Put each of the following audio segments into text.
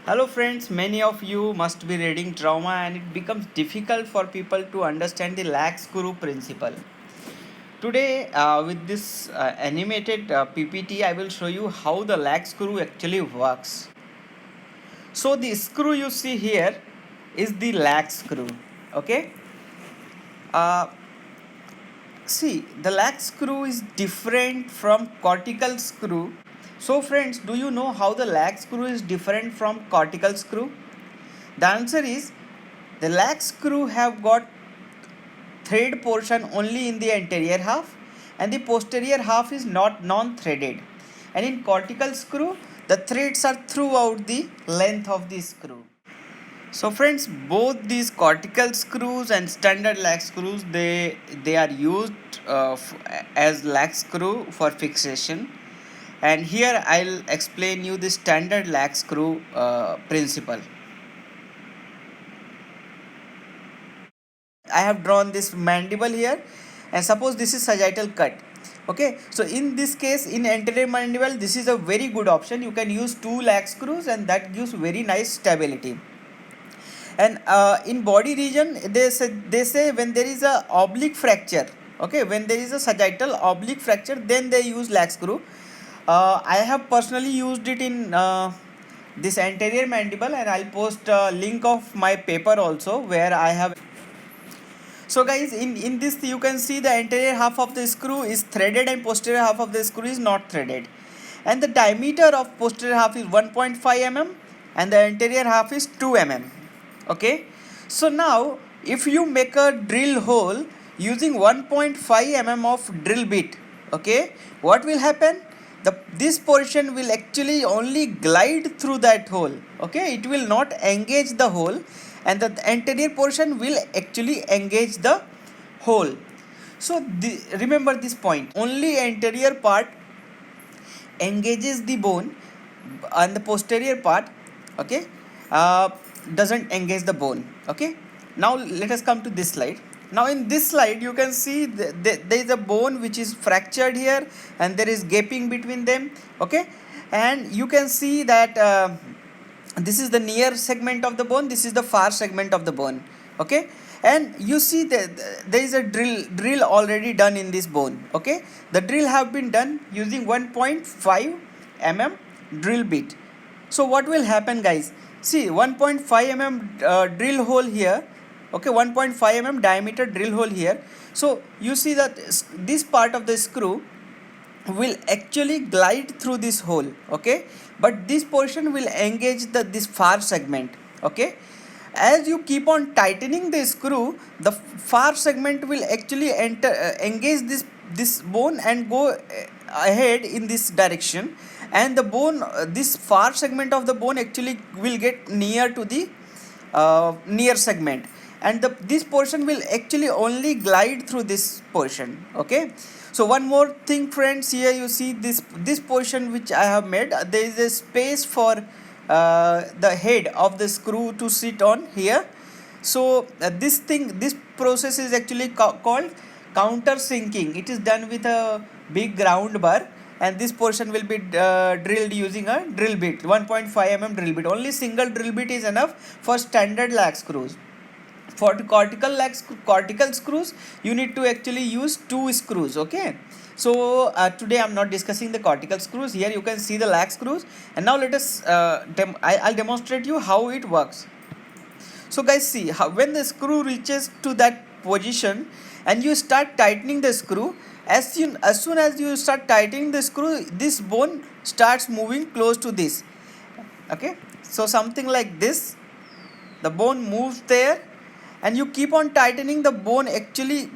Hello friends, many of you must be reading trauma and it becomes difficult for people to understand the lag screw principle. Today with this animated PPT I will show you how the lag screw actually works. So the screw you see here is the lag screw. Okay. Uh, See, the lag screw is different from cortical screw. So friends, do you know how the lag screw is different from cortical screw? The answer is the lag screw have got thread portion only in the anterior half and the posterior half is not non-threaded. And in cortical screw, the threads are throughout the length of the screw. So friends, both these cortical screws and standard lag screws, they are used as lag screw for fixation. And here I'll explain you the standard lag screw principle. I have drawn this mandible here and suppose this is sagittal cut. Okay, so in this case in anterior mandible this is a very good option. You can use two lag screws and that gives very nice stability. And in body region they say when there is a oblique fracture, okay, when there is a sagittal oblique fracture then they use lag screw. I have personally used it in this anterior mandible and I'll post a link of my paper also where I have. So guys, in this you can see the anterior half of the screw is threaded and posterior half of the screw is not threaded. And the diameter of posterior half is 1.5 mm and the anterior half is 2 mm. Okay. So now if you make a drill hole using 1.5 mm of drill bit, okay, what will happen? This portion will actually only glide through that hole. Okay, it will not engage the hole and the anterior portion will actually engage the hole. So remember this point, only anterior part engages the bone and the posterior part, okay, doesn't engage the bone. Okay, now let us come to this slide. Now in this slide you can see there is a bone which is fractured here and there is gaping between them. Okay, and you can see that this is the near segment of the bone, this is the far segment of the bone. Okay, and you see that there is a drill already done in this bone. Okay, the drill have been done using 1.5 mm drill bit. So what will happen guys, see 1.5 mm drill hole here. Okay, 1.5 mm diameter drill hole here. So you see that this part of the screw will actually glide through this hole. Okay, but this portion will engage this far segment. Okay, as you keep on tightening the screw, the far segment will actually engage this bone and go ahead in this direction, and the bone this far segment of the bone actually will get near to the near segment, and this portion will actually only glide through this portion. Okay, so one more thing friends, here you see this portion which I have made, there is a space for the head of the screw to sit on here. So this process is actually called countersinking. It is done with a big round bar and this portion will be drilled using a drill bit, 1.5 mm drill bit. Only single drill bit is enough for standard lag screws. For cortical screws you need to actually use two screws. Okay, so today I'm not discussing the cortical screws. Here you can see the lag screws, and now let us I'll demonstrate you how it works. So guys, see how when the screw reaches to that position and you start tightening the screw, as soon as you start tightening the screw, this bone starts moving close to this. Okay, so something like this, the bone moves there and you keep on tightening, the bone actually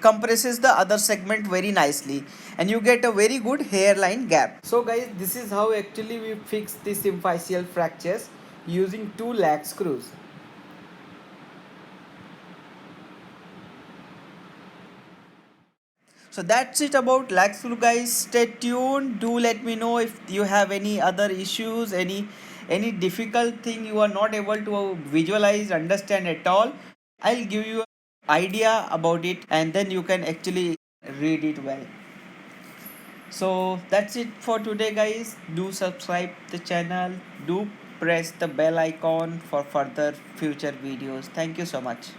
compresses the other segment very nicely and you get a very good hairline gap. So guys, this is how actually we fix the symphyseal fractures using two lag screws. So that's it about lag screw guys. Stay tuned. Do let me know if you have any other issues, any difficult thing you are not able to visualize, understand at all. I'll give you an idea about it and then you can actually read it well. So that's it for today guys. Do subscribe the channel. Do press the bell icon for further future videos. Thank you so much.